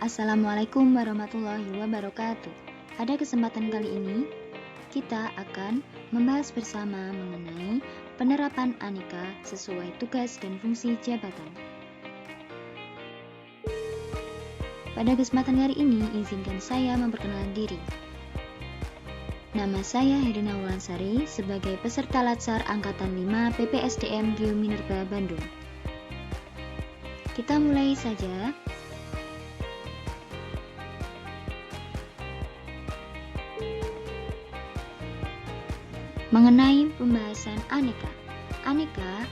Assalamualaikum warahmatullahi wabarakatuh. Pada kesempatan kali ini, kita akan membahas bersama mengenai penerapan aneka sesuai tugas dan fungsi jabatan. Pada kesempatan kali ini, izinkan saya memperkenalkan diri. Nama saya Herina Wulansari sebagai peserta Latsar Angkatan 5 PPSDM Rio Minerba Bandung. Kita mulai saja. Mengenai pembahasan aneka. Aneka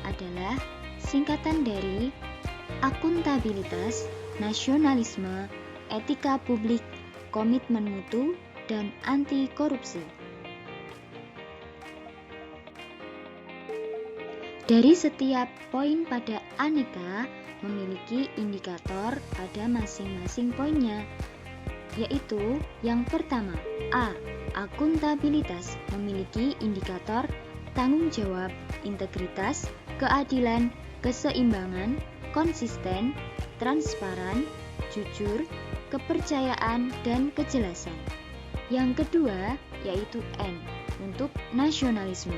adalah singkatan dari akuntabilitas, nasionalisme, etika publik, komitmen mutu, dan anti korupsi. Dari setiap poin pada aneka memiliki indikator pada masing-masing poinnya, yaitu yang pertama, A. Akuntabilitas memiliki indikator tanggung jawab, integritas, keadilan, keseimbangan, konsisten, transparan, jujur, kepercayaan, dan kejelasan. Yang kedua yaitu N untuk nasionalisme.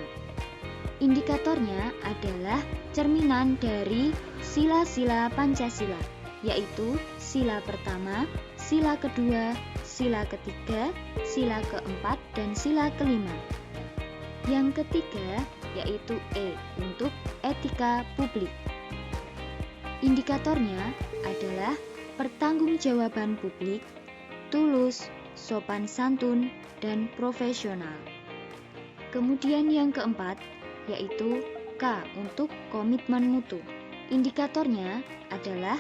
Indikatornya adalah cerminan dari sila-sila Pancasila, yaitu sila pertama, sila kedua, sila ketiga, sila keempat, dan sila kelima. Yang ketiga yaitu E untuk etika publik. Indikatornya adalah pertanggungjawaban publik, tulus, sopan santun, dan profesional. Kemudian yang keempat yaitu K untuk komitmen mutu. Indikatornya adalah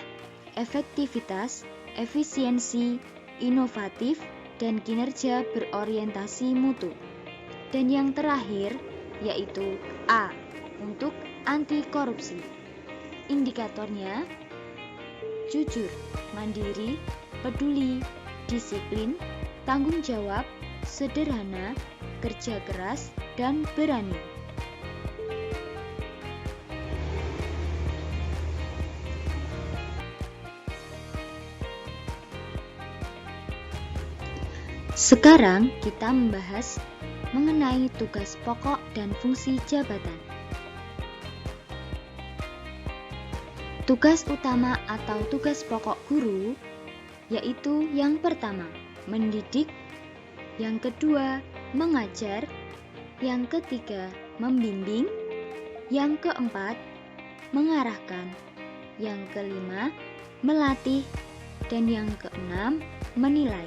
efektivitas, efisiensi, inovatif, dan kinerja berorientasi mutu. Dan yang terakhir yaitu A untuk anti korupsi. Indikatornya jujur, mandiri, peduli, disiplin, tanggung jawab, sederhana, kerja keras, dan berani. Sekarang kita membahas mengenai tugas pokok dan fungsi jabatan. Tugas utama atau tugas pokok guru yaitu yang pertama, mendidik, yang kedua, mengajar, yang ketiga, membimbing, yang keempat, mengarahkan, yang kelima, melatih, dan yang keenam, menilai.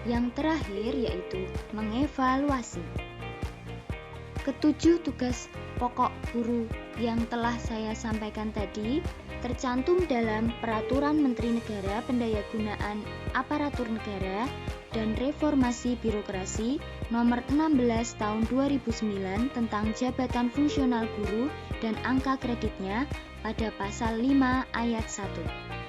Yang terakhir yaitu mengevaluasi. Ketujuh tugas pokok guru yang telah saya sampaikan tadi tercantum dalam Peraturan Menteri Negara Pendayagunaan Aparatur Negara dan Reformasi Birokrasi Nomor 16 Tahun 2009 tentang Jabatan Fungsional Guru dan angka kreditnya pada Pasal 5 Ayat 1.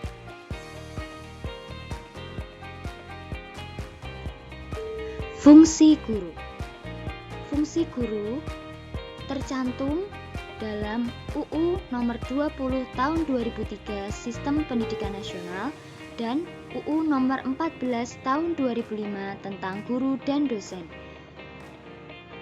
Fungsi guru. Fungsi guru tercantum dalam UU Nomor 20 Tahun 2003 Sistem Pendidikan Nasional dan UU Nomor 14 Tahun 2005 tentang Guru dan Dosen.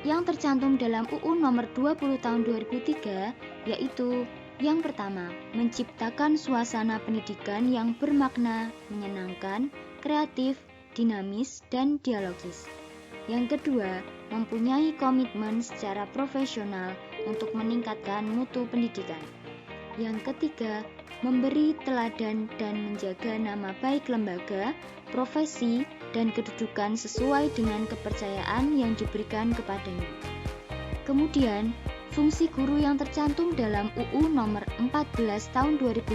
Yang tercantum dalam UU Nomor 20 Tahun 2003 yaitu yang pertama, menciptakan suasana pendidikan yang bermakna, menyenangkan, kreatif, dinamis, dan dialogis. Yang kedua, mempunyai komitmen secara profesional untuk meningkatkan mutu pendidikan. Yang ketiga, memberi teladan dan menjaga nama baik lembaga, profesi, dan kedudukan sesuai dengan kepercayaan yang diberikan kepadanya. Kemudian, fungsi guru yang tercantum dalam UU Nomor 14 Tahun 2005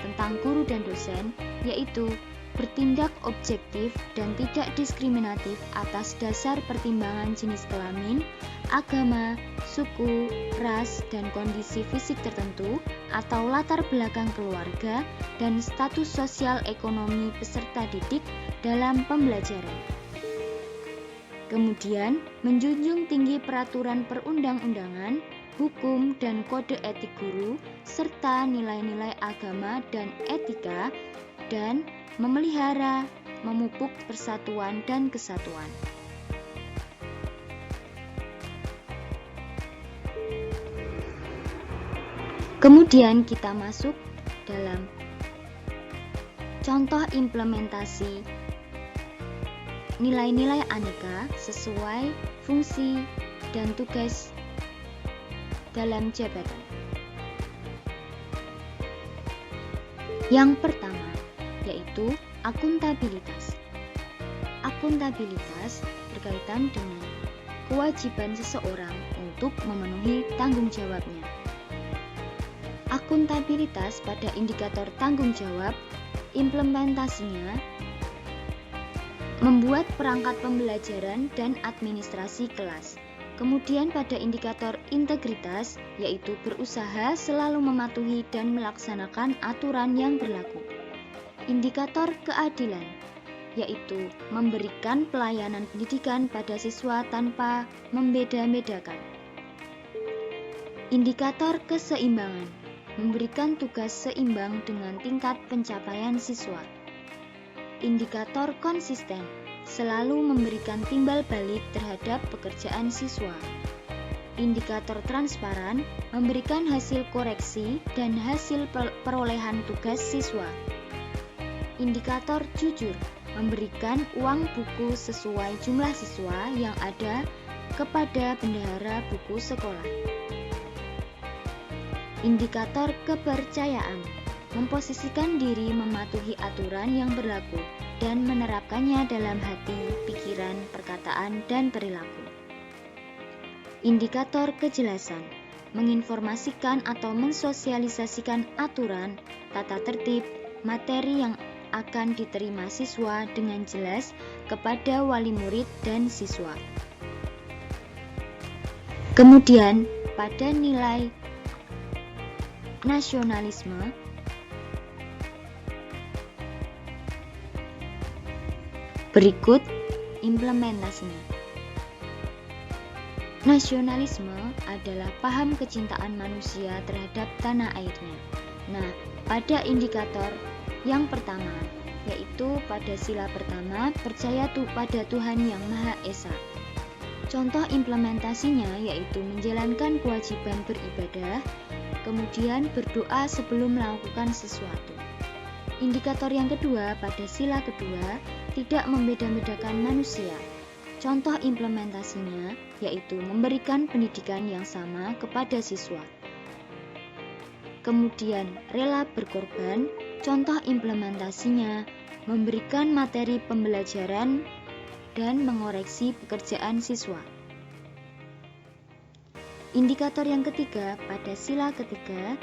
tentang guru dan dosen yaitu bertindak objektif dan tidak diskriminatif atas dasar pertimbangan jenis kelamin, agama, suku, ras, dan kondisi fisik tertentu atau latar belakang keluarga dan status sosial ekonomi peserta didik dalam pembelajaran. Kemudian, menjunjung tinggi peraturan perundang-undangan, hukum, dan kode etik guru, serta nilai-nilai agama dan etika dan memelihara, memupuk persatuan dan kesatuan. Kemudian kita masuk dalam contoh implementasi nilai-nilai aneka sesuai fungsi dan tugas dalam jabatan. Yang pertama yaitu akuntabilitas. Akuntabilitas berkaitan dengan kewajiban seseorang untuk memenuhi tanggung jawabnya. Akuntabilitas pada indikator tanggung jawab, implementasinya membuat perangkat pembelajaran dan administrasi kelas. Kemudian pada indikator integritas, yaitu berusaha selalu mematuhi dan melaksanakan aturan yang berlaku. Indikator keadilan, yaitu memberikan pelayanan pendidikan pada siswa tanpa membeda-bedakan. Indikator keseimbangan, memberikan tugas seimbang dengan tingkat pencapaian siswa. Indikator konsisten, selalu memberikan timbal balik terhadap pekerjaan siswa. Indikator transparan, memberikan hasil koreksi dan hasil perolehan tugas siswa. Indikator jujur, memberikan uang buku sesuai jumlah siswa yang ada kepada bendahara buku sekolah. Indikator kepercayaan, memposisikan diri mematuhi aturan yang berlaku dan menerapkannya dalam hati, pikiran, perkataan, dan perilaku. Indikator kejelasan, menginformasikan atau mensosialisasikan aturan, tata tertib, materi yang akan diterima siswa dengan jelas kepada wali murid dan siswa. Kemudian, pada nilai nasionalisme, berikut implementasinya. Nasionalisme adalah paham kecintaan manusia terhadap tanah airnya. Nah, pada indikator yang pertama, yaitu pada sila pertama, percaya pada Tuhan Yang Maha Esa. Contoh implementasinya yaitu menjalankan kewajiban beribadah, kemudian berdoa sebelum melakukan sesuatu. Indikator yang kedua pada sila kedua, tidak membeda-bedakan manusia. Contoh implementasinya yaitu memberikan pendidikan yang sama kepada siswa. Kemudian rela berkorban, contoh implementasinya memberikan materi pembelajaran dan mengoreksi pekerjaan siswa. Indikator yang ketiga pada sila ketiga,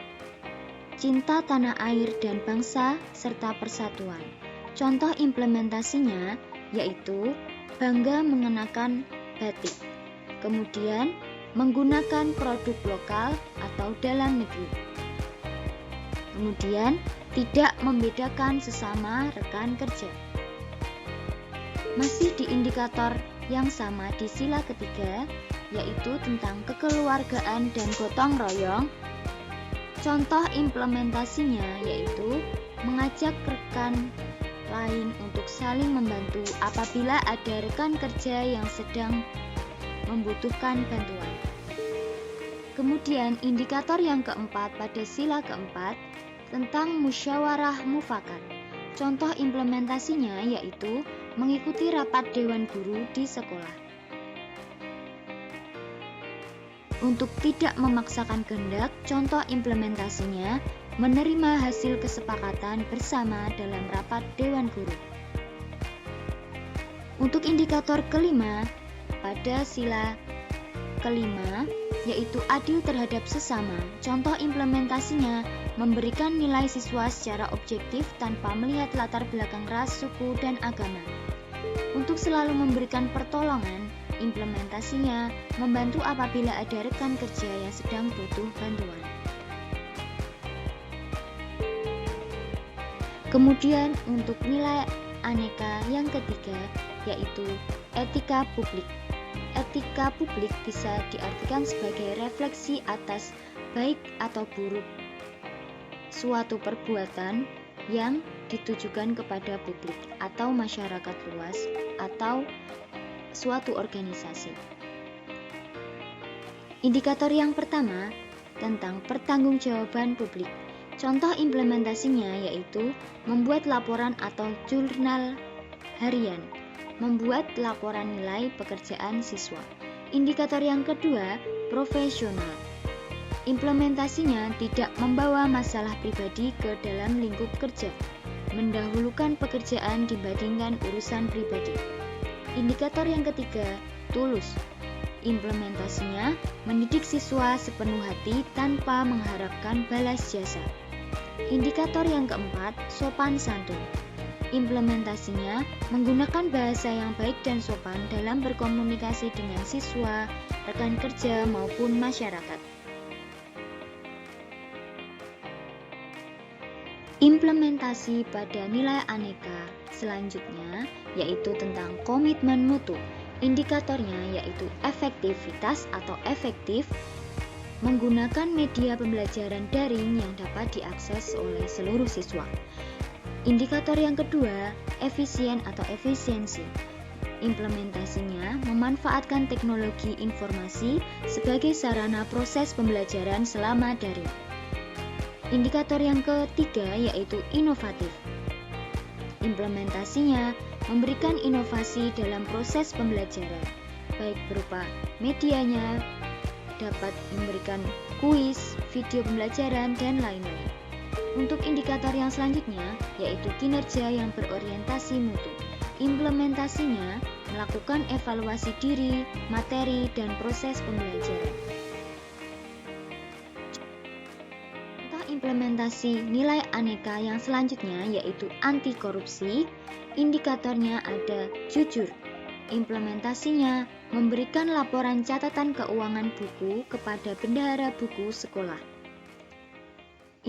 cinta tanah air dan bangsa serta persatuan. Contoh implementasinya yaitu bangga mengenakan batik, kemudian menggunakan produk lokal atau dalam negeri, kemudian tidak membedakan sesama rekan kerja. Masih di indikator yang sama di sila ketiga, yaitu tentang kekeluargaan dan gotong royong. Contoh implementasinya yaitu mengajak rekan lain untuk saling membantu apabila ada rekan kerja yang sedang membutuhkan bantuan. Kemudian indikator yang keempat pada sila keempat tentang musyawarah mufakat. Contoh implementasinya yaitu mengikuti rapat dewan guru di sekolah. Untuk tidak memaksakan kehendak, contoh implementasinya menerima hasil kesepakatan bersama dalam rapat dewan guru. Untuk indikator kelima, pada sila kelima, yaitu adil terhadap sesama. Contoh implementasinya memberikan nilai siswa secara objektif tanpa melihat latar belakang ras, suku, dan agama. Untuk selalu memberikan pertolongan, implementasinya membantu apabila ada rekan kerja yang sedang butuh bantuan. Kemudian untuk nilai aneka yang ketiga yaitu etika publik. Etika publik bisa diartikan sebagai refleksi atas baik atau buruk suatu perbuatan yang ditujukan kepada publik atau masyarakat luas atau suatu organisasi. Indikator yang pertama tentang pertanggungjawaban publik. Contoh implementasinya yaitu membuat laporan atau jurnal harian, membuat laporan nilai pekerjaan siswa. Indikator yang kedua, profesional. Implementasinya tidak membawa masalah pribadi ke dalam lingkup kerja, mendahulukan pekerjaan dibandingkan urusan pribadi. Indikator yang ketiga, tulus. Implementasinya mendidik siswa sepenuh hati tanpa mengharapkan balas jasa. Indikator yang keempat, sopan santun. Implementasinya menggunakan bahasa yang baik dan sopan dalam berkomunikasi dengan siswa, rekan kerja maupun masyarakat. Implementasi pada nilai aneka selanjutnya yaitu tentang komitmen mutu. Indikatornya yaitu efektivitas atau efektif menggunakan media pembelajaran daring yang dapat diakses oleh seluruh siswa. Indikator yang kedua, efisien atau efisiensi. Implementasinya memanfaatkan teknologi informasi sebagai sarana proses pembelajaran selama daring. Indikator yang ketiga yaitu inovatif. Implementasinya memberikan inovasi dalam proses pembelajaran, baik berupa medianya, dapat memberikan kuis, video pembelajaran, dan lain-lain. Untuk indikator yang selanjutnya, yaitu kinerja yang berorientasi mutu. Implementasinya melakukan evaluasi diri, materi, dan proses pembelajaran. Contoh implementasi nilai aneka yang selanjutnya yaitu anti korupsi. Indikatornya ada jujur. Implementasinya memberikan laporan catatan keuangan buku kepada bendahara buku sekolah.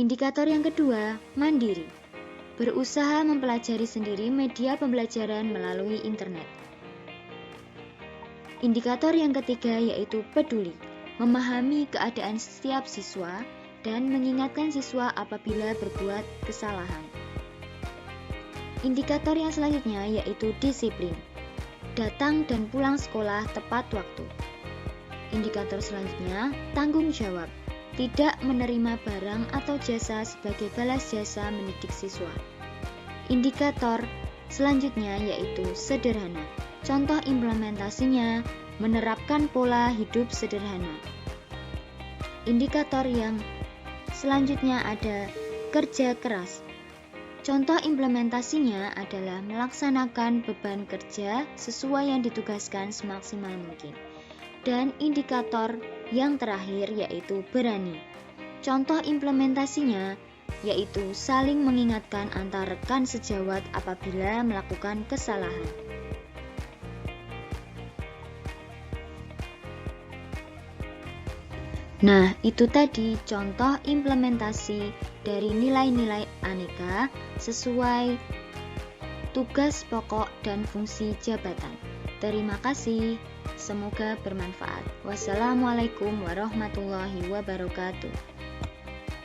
Indikator yang kedua, mandiri. Berusaha mempelajari sendiri media pembelajaran melalui internet. Indikator yang ketiga yaitu peduli. Memahami keadaan setiap siswa dan mengingatkan siswa apabila berbuat kesalahan. Indikator yang selanjutnya yaitu disiplin. Datang dan pulang sekolah tepat waktu. Indikator selanjutnya, tanggung jawab. Tidak menerima barang atau jasa sebagai balas jasa mendidik siswa. Indikator selanjutnya yaitu sederhana. Contoh implementasinya menerapkan pola hidup sederhana. Indikator yang selanjutnya ada kerja keras. Contoh implementasinya adalah melaksanakan beban kerja sesuai yang ditugaskan semaksimal mungkin. Dan indikator yang terakhir yaitu berani. Contoh implementasinya yaitu saling mengingatkan antar rekan sejawat apabila melakukan kesalahan. Nah, itu tadi contoh implementasi dari nilai-nilai aneka sesuai tugas pokok dan fungsi jabatan. Terima kasih, semoga bermanfaat. Wassalamualaikum warahmatullahi wabarakatuh.